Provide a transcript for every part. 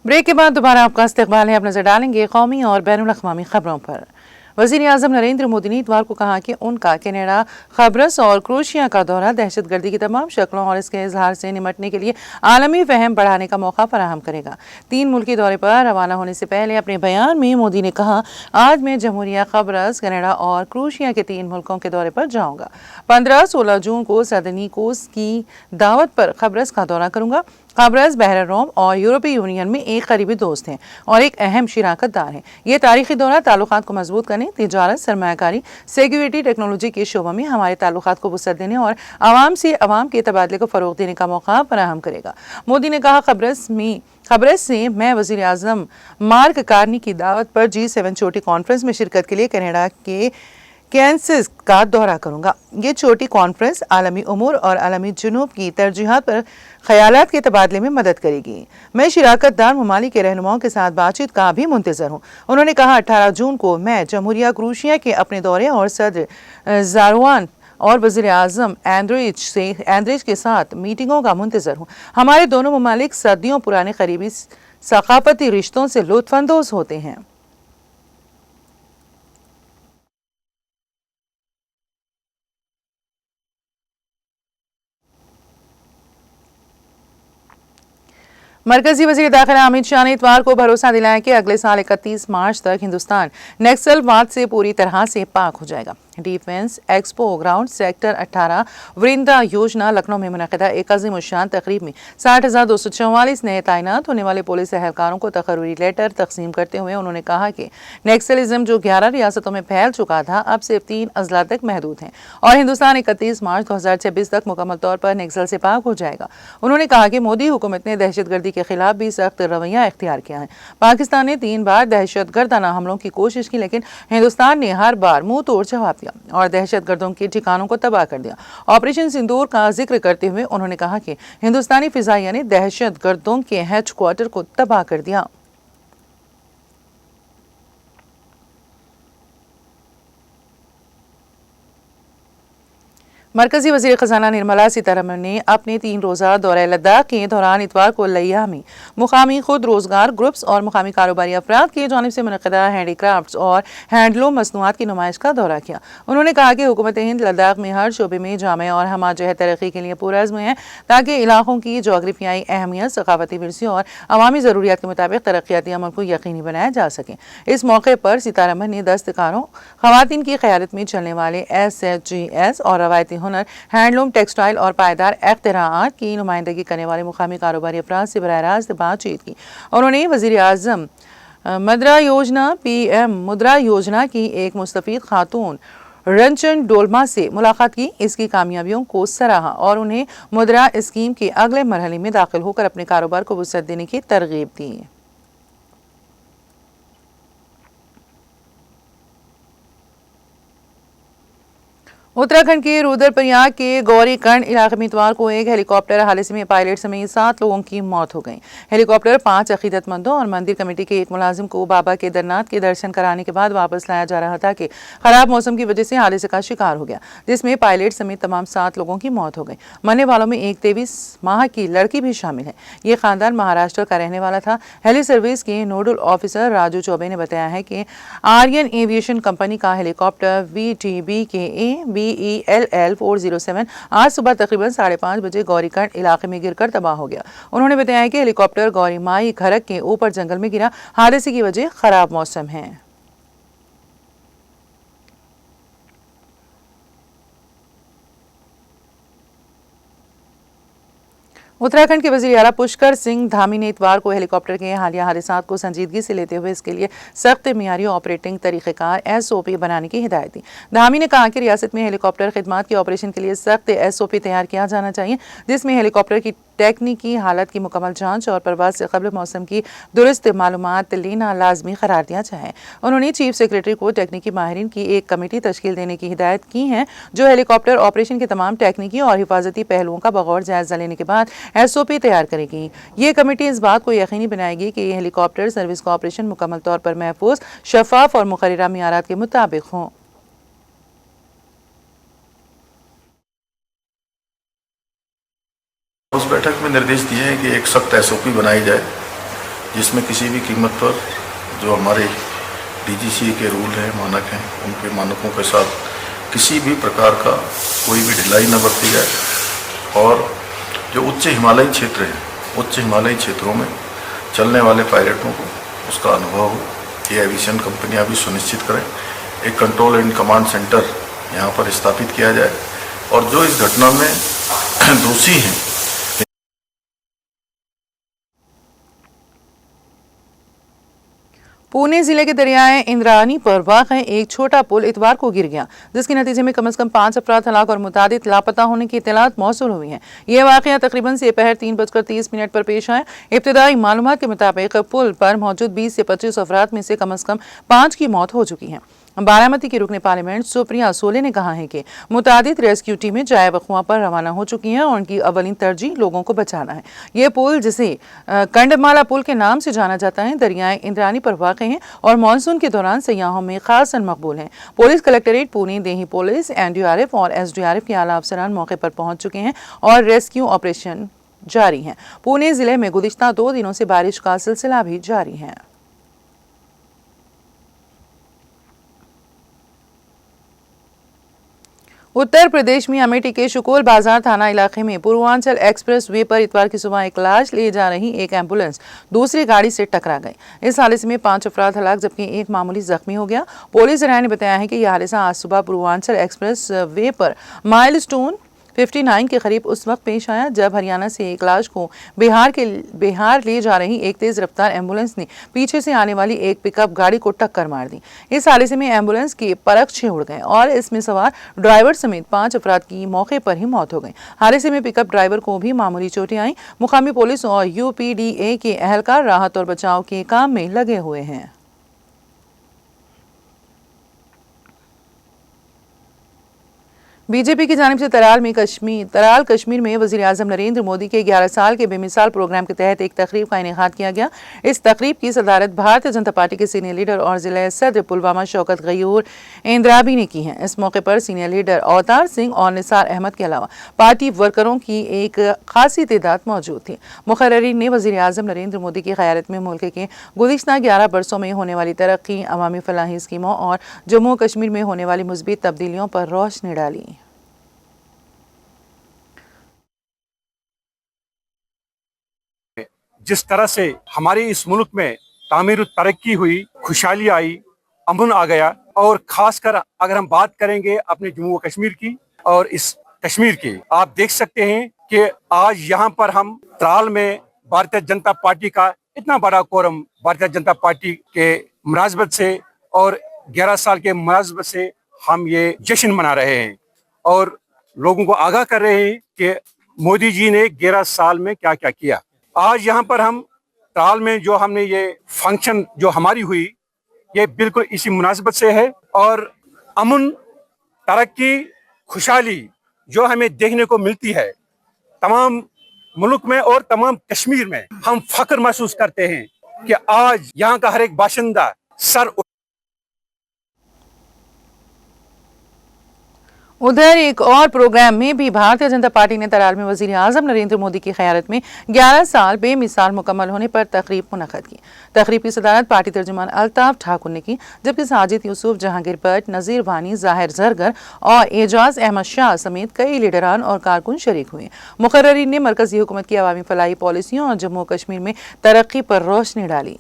Break के बाद दोबारा आपका इस्तकबाल है। आप नजर डालेंगे कौमी और बैनुल अक़वामी खबरों पर। वज़ीर-ए-आज़म नरेंद्र मोदी ने इतवार को कहा कि उनका कनाडा, खबरस और क्रोएशिया का दौरा दहशतगर्दी की तमाम शक्लों और इसके इजहार से निमटने के लिए आलमी फहम बढ़ाने का मौका फराहम करेगा। 3 मुल्की दौरे पर रवाना होने से पहले अपने बयान में मोदी ने कहा, आज मैं जमहूरिया खबरस, कनाडा और क्रोएशिया के 3 मुल्कों के दौरे पर जाऊँगा। 15-16 जून को सदनीकोस की दावत पर खबरस का दौरा करूँगा। खबरस बहर रोम और यूरोपीय यूनियन में एक करीबी दोस्त हैं और एक अहम शिराकतदार हैं। ये तारीखी दौरा ताल्लुकात को मजबूत करने, तिजारत, सरमायाकारी, सिक्योरिटी, टेक्नोलॉजी के शोबों में हमारे ताल्लुकात को वुसअत देने और आवाम से आवाम के तबादले को फ़रोग़ देने का मौका फराहम करेगा। मोदी ने कहा, खबरस से मैं वज़ीर-ए-आज़म मार्क कार्नी की दावत पर G7 छोटी कॉन्फ्रेंस में शिरकत के लिए कनाडा के कैंसस का दौरा करूंगा। ये छोटी कॉन्फ्रेंस आलमी उमूर और आलमी जुनूब की तरजीहात पर ख्यालात के तबादले में मदद करेगी। मैं शिराकतदार ममालिक के रहनुमाओं के साथ बातचीत का भी मुंतज़र हूँ। उन्होंने कहा, 18 जून को मैं जमहूरिया क्रोएशिया के अपने दौरे और सदर ज़ारवान और वज़ीर-ए-आज़म एंड्रिज के साथ मीटिंगों का मुंतज़र हूँ। हमारे दोनों ममालिक सदियों पुराने करीबी सकाफती रिश्तों से लुत्फ़अंदोज़ होते हैं। मरकजी वज़ीर दाखिला अमित शाह ने इतवार को भरोसा दिलाया कि अगले साल 31 मार्च तक हिंदुस्तान नक्सलवाद से पूरी तरह से पाक हो जाएगा। डिफेंस एक्सपो ग्राउंड सेक्टर 18 वृंदा योजना लखनऊ में मुनक़िदा एक अज़ीम-उश-शान तकरीब में 60,244 नए तैनात होने वाले पुलिस एहलकारों को तक़र्रुरी लेटर तकसीम करते हुए उन्होंने कहा कि नक्सलिज्म जो 11 रियासतों में फैल चुका था, अब सिर्फ 3 अजला तक महदूद है और हिंदुस्तान 31 मार्च 2026 तक मुकम्मल तौर पर नक्सल से पाक हो जाएगा। उन्होंने कहा कि मोदी हुकूमत ने दहशतगर्दी के खिलाफ भी सख्त रवैया इख्तियार किया है। पाकिस्तान ने 3 बार दहशतगर्दाना हमलों की कोशिश की, लेकिन हिंदुस्तान ने हर बार मुंह तोड़ जवाब दिया और दहशतगर्दों के ठिकानों को तबाह कर दिया। ऑपरेशन सिंदूर का जिक्र करते हुए उन्होंने कहा कि हिंदुस्तानी फिजाइया ने दहशतगर्दों के हेडक्वार्टर को तबाह कर दिया। मरकजी वज़ीर ख़ज़ाना निर्मला सीतारमण ने अपने 3 रोज़ा दौरा लद्दाख के दौरान इतवार को लिया में मुकामी खुद रोज़गार ग्रुप्स और मुकामी कारोबारी अफराद की जानिब से मुनक़िदा हैंडीक्राफ्ट्स और हैंडलूम मसनूआत की नुमाइश का दौरा किया। उन्होंने कहा कि हुकूमत हिंद लद्दाख में हर शोबे में जामे और हमाजहत तरक्की के लिए पुरअज़्म है, ताकि इलाकों की जोग्राफियाई अहमियत, सकाफती विरसे और अवामी ज़रूरियात के मुताबिक तरक्याती अमल को यकीनी बनाया जा सके। इस मौके पर सीतारमण ने दस्तकारों, ख़वातीन की क़यादत में चलने वाले SHGs और रवायती हुनर, हैंडलूम, टेक्सटाइल और पायदार इख्तिराआत की नुमाइंदगी करने वाले मुकामी कारोबारी अफराद से बराह रास्त बातचीत की। उन्होंने वज़ीर-ए-आज़म मुद्रा योजना PM मुद्रा योजना की एक मुस्तफ़ीद खातून रंजन डोलमा से मुलाकात की, इसकी कामयाबियों को सराहा और उन्हें मुद्रा स्कीम के अगले मरहले में दाखिल होकर अपने कारोबार को वुसअत देने की तरगीब दी। उत्तराखंड के रुद्रप्रयाग के गौरीकंड इलाके में इतवार को एक हेलीकॉप्टर हादसे में पायलट समेत 7 लोगों की मौत हो गई। हेलीकॉप्टर 5 अकीदतमंदों और मंदिर कमेटी के एक मुलाजिम को बाबा केदारनाथ के दर्शन कराने के बाद वापस लाया जा रहा था कि खराब मौसम की वजह से हादसे का शिकार हो गया, जिसमें पायलट समेत तमाम 7 लोगों की मौत हो गई। मरने वालों में एक 23 माह की लड़की भी शामिल है। ये खानदान महाराष्ट्र का रहने वाला था। हेली सर्विस के नोडल ऑफिसर राजू चौबे ने बताया है कि आर्यन एविएशन कंपनी का हेलीकॉप्टर VTBKA BELL 407 आज सुबह तकरीबन 5:30 बजे गौरीकंड इलाके में गिरकर तबाह हो गया। उन्होंने बताया कि हेलीकॉप्टर गौरीमाई खरक के ऊपर जंगल में गिरा। हादसे की वजह खराब मौसम है। उत्तराखंड के वज़ीर आला पुष्कर सिंह धामी ने इतवार को हेलीकॉप्टर के हालिया हादसात को संजीदगी से लेते हुए इसके लिए सख्त मियारी ऑपरेटिंग तरीक़ेकार SOP बनाने की हिदायत दी। धामी ने कहा कि रियासत में हेलीकॉप्टर खिदमात के ऑपरेशन के लिए सख्त SOP तैयार किया जाना चाहिए, जिसमें हेलीकॉप्टर की टेक्निकी हालत की मुकम्मल जांच और परवाज से कबल मौसम की दुरुस्त मालूमात लेना लाजमी करार दिया जाए। उन्होंने चीफ सेक्रेटरी को टेक्निकी माहिरीन की एक कमेटी तश्कील देने की हिदायत की है, जो हेलीकॉप्टर ऑपरेशन के तमाम टेक्निकी और हिफाजती पहलुओं का बगौर जायजा लेने के बाद SOP तैयार करेगी। ये कमेटी इस बात को यकीनी बनाएगी कि हेलीकॉप्टर सर्विस का ऑपरेशन मुकम्मल तौर पर महफूज, शफाफ और मुकर्ररा मियारात के मुताबिक हों। उस बैठक में निर्देश दिए हैं कि एक सख्त SOP बनाई जाए, जिसमें किसी भी कीमत पर जो हमारे डीजीसीए के रूल हैं, मानक हैं, उनके मानकों के साथ किसी भी प्रकार का कोई भी ढिलाई न बरती जाए और जो उच्च हिमालयी क्षेत्र हैं, उच्च हिमालयी क्षेत्रों में चलने वाले पायलटों को उसका अनुभव हो, ये एविएशन कंपनियां भी सुनिश्चित करें। एक कंट्रोल एंड कमांड सेंटर यहाँ पर स्थापित किया जाए और जो इस घटना में दोषी हैं पुणे जिले के दरियाए इंद्रानी पर वाक़ एक छोटा पुल इतवार को गिर गया, जिसके नतीजे में कम से कम 5 अफराद हलाक और मुतादिद लापता होने की इत्तलात मौसूल हुई हैं। यह वाक़या तकरीबन दोपहर 3:30 पर पेश आया। इब्तदाई मालूमात के मुताबिक पुल पर मौजूद 20 से 25 अफराद में से कम 5 की मौत हो चुकी है। बारामती की रुकने पार्लियामेंट सुप्रिया सोले ने कहा है कि मुतादिद रेस्क्यू टीमें जाए वक़वा पर रवाना हो चुकी हैं और उनकी अवलिन तरजीह लोगों को बचाना है। ये पुल, जिसे कंडमाला पुल के नाम से जाना जाता है, दरियाए इंद्रानी पर वाक़ है और मानसून के दौरान सयाहों में खासन मकबूल हैं। पुलिस कलेक्ट्रेट पुणे, देही पुलिस, एनडीआरएफ और एसडीआरएफ के आला अफसरान मौके पर पहुंच चुके हैं और रेस्क्यू ऑपरेशन जारी है। पुणे जिले में गुज़िश्ता 2 दिनों से बारिश का सिलसिला भी जारी है। उत्तर प्रदेश में अमेठी के शुकोल बाजार थाना इलाके में पूर्वांचल एक्सप्रेस वे पर इतवार की सुबह एक लाश ले जा रही एक एम्बुलेंस दूसरी गाड़ी से टकरा गई। इस हादसे में 5 अफराद हलाक जबकि एक मामूली जख्मी हो गया। पुलिस ने बताया है कि यह हादसा आज सुबह पूर्वांचल एक्सप्रेस वे पर माइलस्टोन 59 के करीब उस वक्त पेश आया जब हरियाणा से एक लाश को बिहार ले जा रही एक तेज रफ्तार एम्बुलेंस ने पीछे से आने वाली एक पिकअप गाड़ी को टक्कर मार दी। इस हादसे में एम्बुलेंस के परखचे उड़ गए और इसमें सवार ड्राइवर समेत 5 अफराद की मौके पर ही मौत हो गई। हादसे में पिकअप ड्राइवर को भी मामूली चोटें आई। मुकामी पुलिस और यूपीडीए के एहलकार राहत और बचाव के काम में लगे हुए हैं। बीजेपी की जानिब से तराल कश्मीर में वज़ीर आज़म नरेंद्र मोदी के 11 साल के बेमिसाल प्रोग्राम के तहत एक तकरीब का इनेकाद किया गया। इस तकरीब की सदारत भारतीय जनता पार्टी के सीनियर लीडर और जिला सदर पुलवामा शौकत गयूर इंद्राबी ने की है। इस मौके पर सीनियर लीडर अवतार सिंह और निसार अहमद के अलावा पार्टी वर्करों की एक खासी तादाद मौजूद थी। मुकर्रिरीन ने वज़ीर आज़म नरेंद्र मोदी की क़यादत में मुल्क के गुज़िश्ता 11 बरसों में होने वाली तरक्की, अवामी फलाही स्कीमों और जम्मू कश्मीर में होने वाली मुस्बित तब्दीलियों पर रोशनी डाली। जिस तरह से हमारे इस मुल्क में तामीर तरक्की हुई, खुशहाली आई, अमन आ गया, और खासकर अगर हम बात करेंगे अपने जम्मू कश्मीर की और इस कश्मीर की, आप देख सकते हैं कि आज यहाँ पर हम त्राल में भारतीय जनता पार्टी का इतना बड़ा कोरम भारतीय जनता पार्टी के मुनासबत से और 11 साल के मुनासबत से हम ये जश्न मना रहे हैं और लोगों को आगाह कर रहे हैं कि मोदी जी ने 11 साल में क्या क्या किया। आज यहाँ पर हम त्राल में जो हमने ये फंक्शन जो हमारी हुई, ये बिल्कुल इसी मुनासिबत से है और अमन, तरक्की, खुशहाली जो हमें देखने को मिलती है तमाम मुल्क में और तमाम कश्मीर में, हम फख्र महसूस करते हैं कि आज यहाँ का हर एक बाशिंदा सर। उधर एक और प्रोग्राम में भी भारतीय जनता पार्टी ने तराल में वज़ीर आज़म नरेंद्र मोदी की क़यादत में 11 साल बेमिसाल मुकम्मल होने पर तकरीब मुनक़्क़द की। तकरीब की सदारत पार्टी तर्जुमान अल्ताफ ठाकुर ने की, जबकि साजिद यूसुफ, जहांगीर भट्ट, नज़ीर वानी, ज़ाहिर ज़रगर और एजाज अहमद शाह समेत कई लीडरान और कारकुन शरीक हुए। मुकर्रिरीन ने मरकज़ी हुकूमत की अवामी फलाही पॉलिसियों और जम्मू कश्मीर में तरक्की पर रोशनी डाली।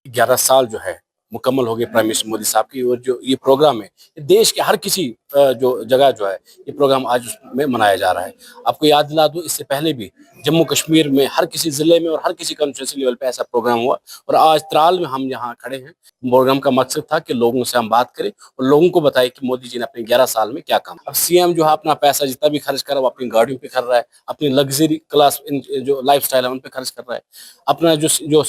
11 साल जो है मुकम्मल हो गए प्राइम मिनिस्टर मोदी साहब की, और जो ये प्रोग्राम है देश के हर किसी जो जगह जो है ये प्रोग्राम आज में मनाया जा रहा है। आपको याद दिला दूं, इससे पहले भी जम्मू कश्मीर में हर किसी जिले में और हर किसी कॉन्स्टिट्यूंसी लेवल पे ऐसा प्रोग्राम हुआ, और आज त्राल में हम यहाँ खड़े हैं। प्रोग्राम का मकसद था कि लोगों से हम बात करें और लोगों को बताएं कि मोदी जी ने अपने 11 साल में क्या काम। अब सीएम जो है अपना पैसा जितना भी खर्च कर रहा है वो अपनी गाड़ियों पे कर रहा है, अपनी लग्जरी क्लास जो लाइफ स्टाइल है उन पे खर्च कर रहा है। अपना जो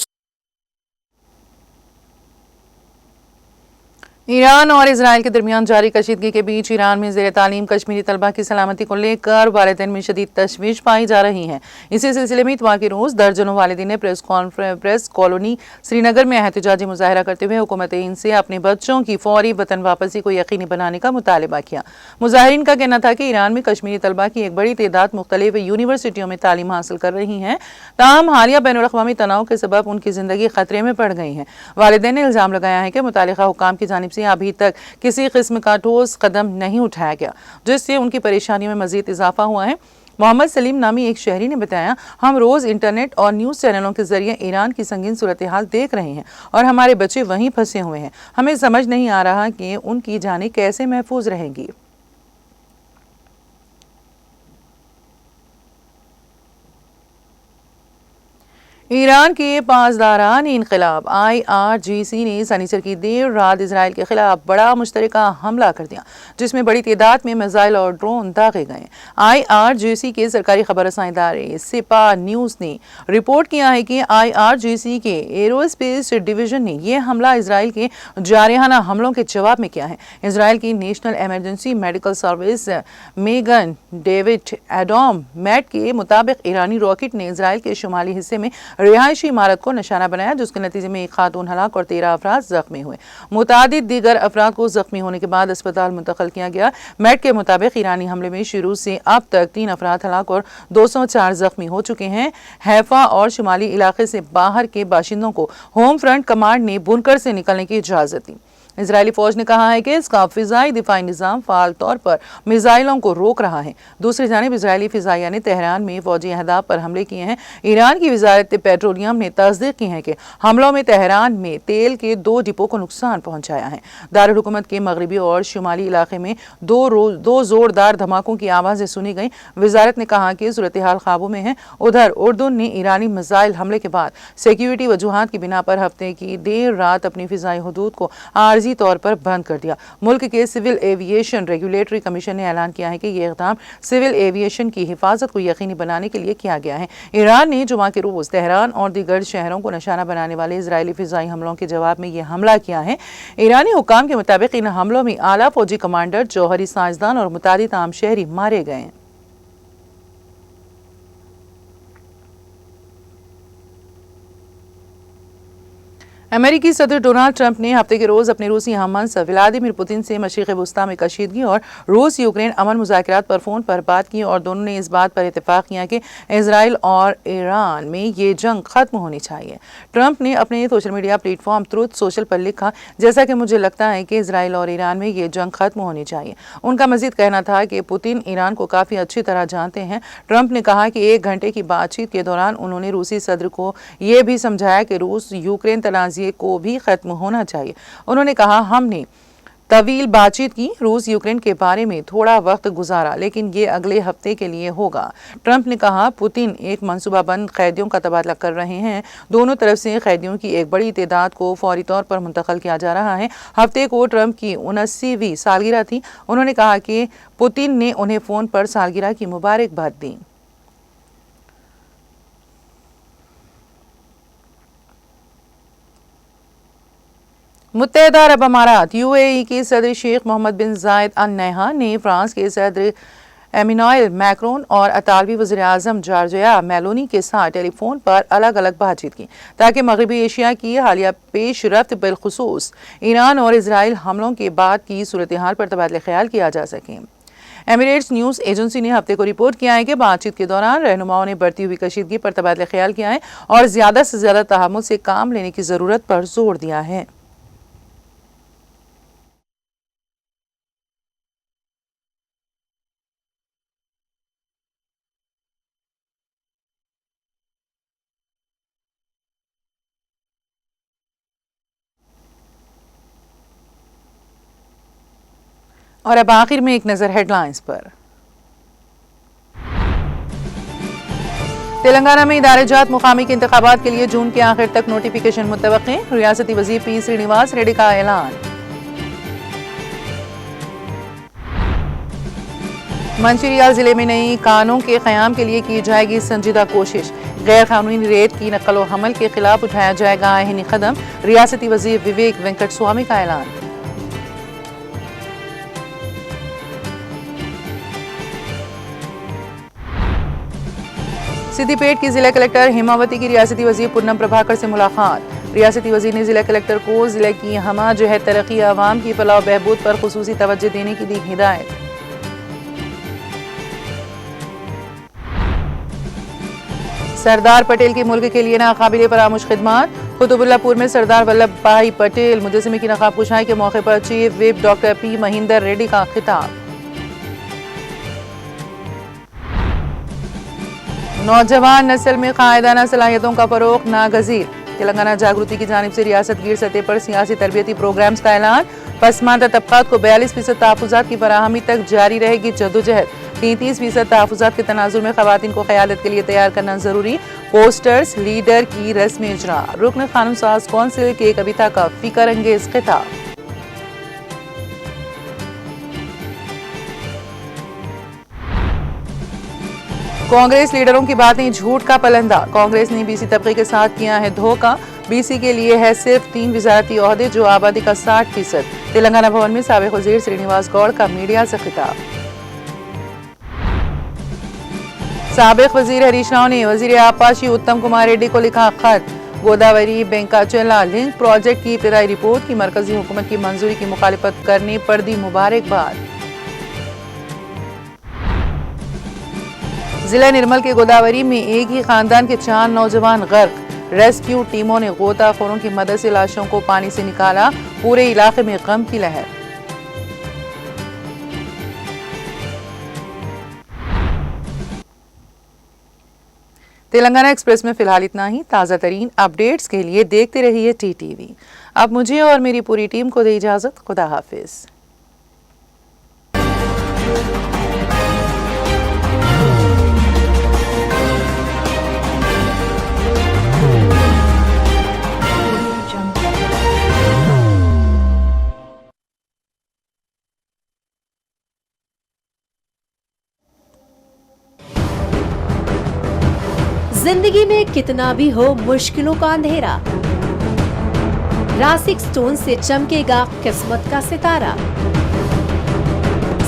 ईरान और इसराइल के दरमियान जारी कशीदगी के बीच ईरान में ज़ेर तालीम कश्मीरी तलबा की सलामती को लेकर वालिदैन में शदीद तशवीश पाई जा रही है। इसी सिलसिले में इतवार के रोज़ दर्जनों वालिदैन ने प्रेस कॉलोनी श्रीनगर में एहतजाजी मुजाहरा करते हुए हुकूमत हिंद से अपने बच्चों की फौरी वतन वापसी को यकीनी बनाने का मुतालबा किया। मुजाहिरीन का कहना था कि ईरान में कश्मीरी तलबा की एक बड़ी तादाद मुख्तलिफ यूनिवर्सिटियों में तालीम हासिल कर रही है, ताहम हालिया बैनुल-अक़वामी तनाव के सबब उनकी ज़िंदगी खतरे में पड़ गई है। वालिदैन ने इल्ज़ाम लगाया है कि मुतालिका हुकाम की जानिब से अभी तक किसी किस्म का ठोस कदम नहीं उठाया गया, जिससे उनकी परेशानियों में मजीद इजाफा हुआ है। मोहम्मद सलीम नामी एक शहरी ने बताया, हम रोज इंटरनेट और न्यूज़ चैनलों के जरिए ईरान की संगीन सूरत हाल देख रहे हैं और हमारे बच्चे वहीं फंसे हुए हैं। हमें समझ नहीं आ रहा कि उनकी जानें कैसे महफूज रहेंगी। ईरान के पासदारान इनकलाब IRGC ने सनीचर की देर रात इसराइल के खिलाफ बड़ा मुश्तरका हमला कर दिया, जिसमें बड़ी तादाद में मिसाइल और ड्रोन दागे गए। IRGC के सरकारी खबर रसां इदारे सिपा न्यूज़ ने रिपोर्ट किया है कि IRGC के एरोस्पेस डिवीजन ने यह हमला इसराइल के जारहाना हमलों के जवाब में किया है। इसराइल की national emergency medical service Magen David Adom मैट के मुताबिक ईरानी रॉकेट ने इसराइल के शुमाली हिस्से में रिहायशी इमारत को निशाना बनाया, जिसके नतीजे में एक खातून हलाक और 13 अफराद जख्मी हुए। मुतादिद दीगर अफराद को जख्मी होने के बाद अस्पताल मुंतकिल किया गया। मेट के मुताबिक ईरानी हमले में शुरू से अब तक 3 अफराद हलाक और 204 जख्मी हो चुके हैं। हैफा और शुमाली इलाके से बाहर के बाशिंदों को होम फ्रंट कमांड ने बुनकर से निकलने की इजाजत दी। इजरायली फौज ने कहा है कि इसका फिजाई दिफाई निज़ाम फाल तौर पर मिसाइलों को रोक रहा है। दूसरी जानिब इजरायली फिजाइया ने तेहरान में फौजी अहदाफ पर हमले किए हैं। ईरान की वजारत पेट्रोलियम ने तस्दीक की है कि हमलों में तेहरान में तेल के 2 डिपो को नुकसान पहुंचाया है। दारुल हुकूमत के मगरबी और शुमाली इलाके में दो जोरदार धमाकों की आवाज़ें सुनी गई। वजारत ने कहा कि सूरत हाल काबू में है। उधर उर्दून ने ईरानी मिसाइल हमले के बाद सिक्योरिटी वजूहात की बिना पर हफ्ते की देर रात अपनी फिजाई हदूद को आर्जी तौर पर बंद कर दिया। मुल्क के सिविल एविएशन रेगुलेटरी कमीशन ने ऐलान किया है कि यह इक़दाम सिविल एविएशन की हिफाजत को यकीनी बनाने के लिए किया गया है। ईरान ने जुमा के रोज तेहरान और दीगर शहरों को निशाना बनाने वाले इजरायली फिजाई हमलों के जवाब में यह हमला किया है। ईरानी हुकाम के मुताबिक इन हमलों में आला फौजी कमांडर, जौहरी साइंसदान और मुतादिद आम शहरी मारे गए। अमेरिकी सदर डोनाल्ड ट्रंप ने हफ्ते के रोज अपने रूसी हममंस व्लादिमीर पुतिन से मशरिक़ वुस्ता में कशीदगी और रूस यूक्रेन अमन मुज़ाकरात पर फ़ोन पर बात की और दोनों ने इस बात पर इत्तेफाक किया कि इसराइल और ईरान में ये जंग ख़त्म होनी चाहिए। ट्रंप ने अपने social media platform truth social पर लिखा, जैसा कि मुझे लगता है कि इसराइल और ईरान में ये जंग ख़त्म होनी चाहिए। उनका मजीद कहना था कि पुतिन ईरान को काफ़ी अच्छी तरह जानते हैं। ट्रंप ने कहा कि 1 घंटे की बातचीत के दौरान उन्होंने रूसी सदर को ये भी समझाया कि रूस यूक्रेन तनाज़े को भी खत्म होना चाहिए। उन्होंने कहा, हमने तवील बातचीत की, रूस यूक्रेन के बारे में थोड़ा वक्त गुजारा, लेकिन ये अगले हफ्ते के लिए होगा। ट्रंप ने कहा, पुतिन एक मंसूबाबंद कैदियों का तबादला कर रहे हैं। दोनों तरफ से कैदियों की एक बड़ी तादाद को फौरी तौर पर मुंतकिल किया जा रहा है। हफ्ते को ट्रंप की 79वीं सालगिरह थी। उन्होंने कहा कि पुतिन ने उन्हें फ़ोन पर सालगिरह की मुबारकबाद दी। मुत्तहदा अरब अमारात UAE के सदर शेख मोहम्मद बिन जायद अल नहयान ने फ्रांस के सदर एमिनुएल मैक्रोन और इतालवी वज़ीर आज़म जॉर्जिया मेलोनी के साथ टेलीफोन पर अलग अलग बातचीत की, ताकि मगरबी एशिया की हालिया पेशरफ्त बिलखुसूस ईरान और इसराइल हमलों के बाद की सूरत हाल पर तबादला ख्याल किया जा सके। एमिरेट्स न्यूज़ एजेंसी ने हफ्ते को रिपोर्ट किया है कि बातचीत के दौरान रहनुमाओं ने बढ़ती हुई कशीदगी पर तबादला ख्याल किया है और ज़्यादा से ज़्यादा तहम्मुल से काम लेने की ज़रूरत पर जोर दिया है। और अब आखिर में एक नजर हेडलाइंस पर। तेलंगाना में इदारे-जात मुकामी के इंतखाबात के लिए जून के आखिर तक नोटिफिकेशन मुतवक्के, रियासती वज़ीर पी श्रीनिवास रेड्डी का ऐलान। मंचिरियाल जिले में नई कानों के क़याम के लिए की जाएगी संजीदा कोशिश, गैर कानूनी रेत की नकल व हमल के खिलाफ उठाया जाएगा आईनी कदम, रियासती वज़ीर विवेक वेंकट स्वामी का ऐलान। सिद्दीपेट की जिला कलेक्टर हेमावती की रियासती वजीर पूनम प्रभाकर से मुलाकात। रियासती वजीर ने जिला कलेक्टर को जिले की हमा जो है तरक्की आवाम की फलाह व बहबूद पर खुसूसी तवज्जो देने की दी हिदायत। सरदार पटेल की मुल्क के लिए नाकाबिले फरामोश खिदमात। कुतुबुल्लाहपुर में सरदार वल्लभ भाई पटेल मुजस्समे की नकाब कुशाई के मौके पर chief whip doctor P Mahender Reddy का खिताब। नौजवान नस्ल में कायदाना सलाहियतों का फरोग नागजीर। तेलंगाना जागृति की जानिब से रियासत गिर सतह पर सियासी तरबियती प्रोग्राम्स का ऐलान। पसमानदा तबकात को 42% तहफ़्फ़ुज़ात की फराहमी तक जारी रहेगी जद्दोजहद। 33% तहफ़्फ़ुज़ात के तनाजुर में ख़वातीन को क़यादत के लिए तैयार करना जरूरी। पोस्टर्स लीडर की रस्म इजरा। रुकन कानून साज कौंसिल के कविता का फिकर अंगेज खिताब। कांग्रेस लीडरों की बातें झूठ का पलंदा। कांग्रेस ने बीसी तबके के साथ किया है धोखा। बीसी के लिए है सिर्फ 3 वजारती ओहदे जो आबादी का 60%। तेलंगाना भवन में साबिक वजीर श्रीनिवास गौड़ का मीडिया से खिताब। साबिक वजीर हरीश राव ने वजीर आपाशी उत्तम कुमार रेड्डी को लिखा खत। गोदावरी बेंकाचला लिंक प्रोजेक्ट की इब्तदाई रिपोर्ट की मरकजी हुकूमत की मंजूरी की मुखालिफत करने पर दी मुबारकबाद। जिला निर्मल के गोदावरी में एक ही खानदान के 4 नौजवान गर्क। रेस्क्यू टीमों ने गोताखोरों की मदद से लाशों को पानी से निकाला। पूरे इलाके में गम की लहर। तेलंगाना एक्सप्रेस में फिलहाल इतना ही। ताज़ा तरीन अपडेट्स के लिए देखते रहिए TTV। अब मुझे और मेरी पूरी टीम को दे इजाजत। खुदा हाफिज। जिंदगी में कितना भी हो मुश्किलों का अंधेरा, रासिक स्टोन से चमकेगा किस्मत का सितारा।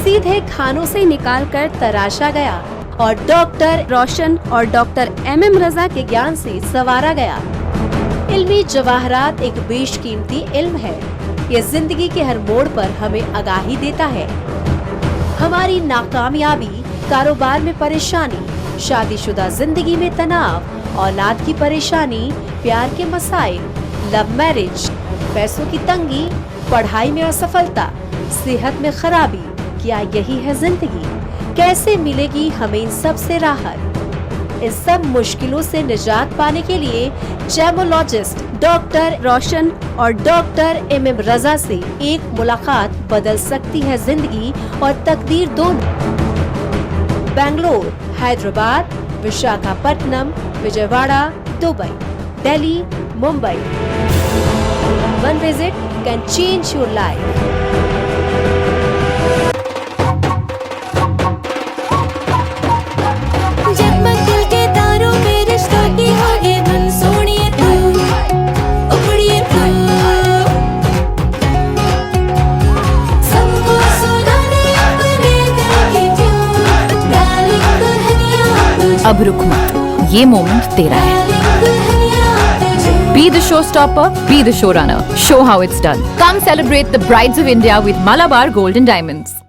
सीधे खानों से निकालकर तराशा गया और डॉक्टर रोशन और डॉक्टर MM रजा के ज्ञान से संवारा गया। इल्मी जवाहरात एक बेशकीमती इल्म है। ये जिंदगी के हर मोड़ पर हमें आगाही देता है। हमारी नाकामयाबी, कारोबार में परेशानी, शादीशुदा जिंदगी में तनाव, औलाद की परेशानी, प्यार के मसाइल, लव मैरिज, पैसों की तंगी, पढ़ाई में असफलता, सेहत में खराबी, क्या यही है जिंदगी? कैसे मिलेगी हमें इन सब से राहत? इन सब मुश्किलों से निजात पाने के लिए जेमोलॉजिस्ट डॉक्टर रोशन और डॉक्टर MM रजा से एक मुलाकात बदल सकती है जिंदगी और तकदीर दोनों। Bangalore, Hyderabad, Visakhapatnam, Vijayawada, Dubai, Delhi, Mumbai. One visit can change your life. जगमग दिल के तारों में रिश्तों की होगी धुन, सोनिए तू, उखड़िए तू, सबको सुनाने अपने दिल की ट्यून, डार्लिंग दुल्हनिया तुझे, अब रुक मत, ये मोमेंट तेरा है। डार्लिंग दुल्हनिया तुझे। Be the showstopper, be the showrunner. Show how it's done. Come celebrate the brides of India with Malabar Gold and Diamonds.